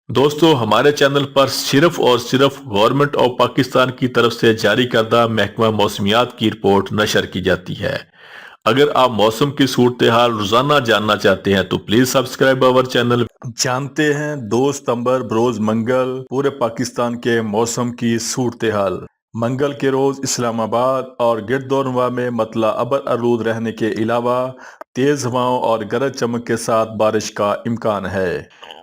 دوستو ہمارے چینل پر صرف اور صرف گورنمنٹ آف پاکستان کی طرف سے جاری کردہ محکمہ موسمیات کی رپورٹ نشر کی جاتی ہے۔ اگر آپ موسم کی صورتحال روزانہ جاننا چاہتے ہیں تو پلیز سبسکرائب آور چینل۔ جانتے ہیں 2 ستمبر بروز منگل پورے پاکستان کے موسم کی صورتحال۔ منگل کے روز اسلام آباد اور گرد و نواح میں مطلع ابر آلود رہنے کے علاوہ تیز ہواؤں اور گرج چمک کے ساتھ بارش کا امکان ہے۔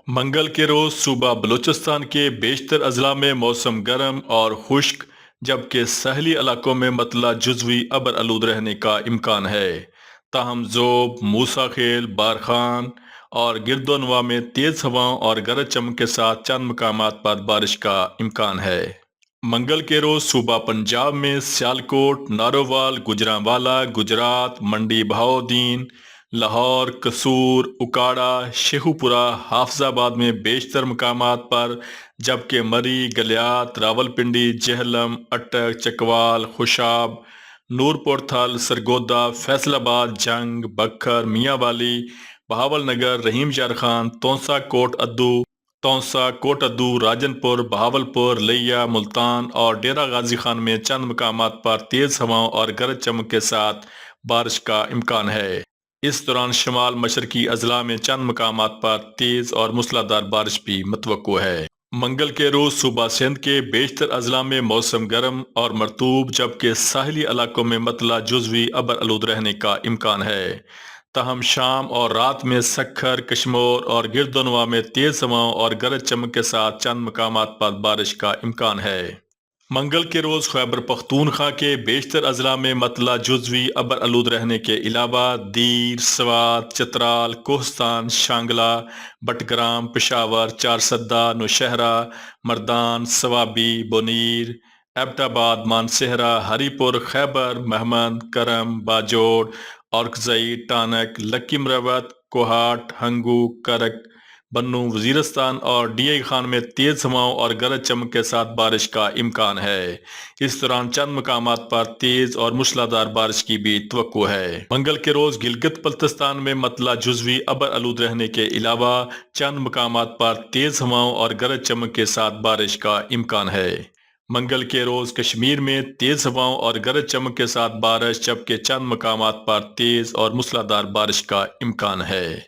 منگل کے روز صوبہ بلوچستان کے بیشتر اضلاع میں موسم گرم اور خشک جبکہ ساحلی علاقوں میں مطلع جزوی ابر آلود رہنے کا امکان ہے، تاہم ذوب، موسیٰ خیل، بارخان اور گرد و نواح میں تیز ہواؤں اور گرج چمک کے ساتھ چند مقامات پر بارش کا امکان ہے۔ منگل کے روز صوبہ پنجاب میں سیالکوٹ، نارووال، گوجرانوالا، گجرات، منڈی بہاؤالدین، لاہور، قصور، اکاڑا، شیخوپورہ، حافظ آباد میں بیشتر مقامات پر جبکہ مری، گلیات، راولپنڈی، جہلم، اٹک، چکوال، خوشاب، نورپور تھل، سرگودا، فیصل آباد، جنگ، بکھر، میاں والی، بہاول نگر، رحیم یار خان، تونسا، کوٹ ادو، راجن پور، بہاولپور، لیا، ملتان اور ڈیرہ غازی خان میں چند مقامات پر تیز ہواؤں اور گرج چمک کے ساتھ بارش کا امکان ہے۔ اس دوران شمال مشرقی اضلاع میں چند مقامات پر تیز اور موسلادھار بارش بھی متوقع ہے۔ منگل کے روز صوبہ سندھ کے بیشتر اضلاع میں موسم گرم اور مرطوب جبکہ ساحلی علاقوں میں مطلع جزوی ابر آلود رہنے کا امکان ہے، تاہم شام اور رات میں سکھر، کشمور اور گرد و نواح میں تیز ہواؤں اور گرج چمک کے ساتھ چند مقامات پر بارش کا امکان ہے۔ منگل کے روز خیبر پختونخوا کے بیشتر اضلاع میں مطلع جزوی ابر آلود رہنے کے علاوہ دیر، سوات، چترال، کوہستان، شانگلہ، بٹگرام، پشاور، چارسدہ، نوشہرہ، مردان، سوابی، بونیر، ایبٹ آباد، مانسہرہ، ہری پور، خیبر، مہمند، کرم، باجوڑ، اورکزئی، ٹانک، لکی مروت، کوہاٹ، ہنگو، کرک، بنو، وزیرستان اور ڈی آئی خان میں تیز ہواؤں اور گرج چمک کے ساتھ بارش کا امکان ہے۔ اس دوران چند مقامات پر تیز اور موسلادھار بارش کی بھی توقع ہے۔ منگل کے روز گلگت بلتستان میں مطلع جزوی ابر آلود رہنے کے علاوہ چند مقامات پر تیز ہواؤں اور گرج چمک کے ساتھ بارش کا امکان ہے۔ منگل کے روز کشمیر میں تیز ہواؤں اور گرج چمک کے ساتھ بارش جبکہ چند مقامات پر تیز اور موسلادھار بارش کا امکان ہے۔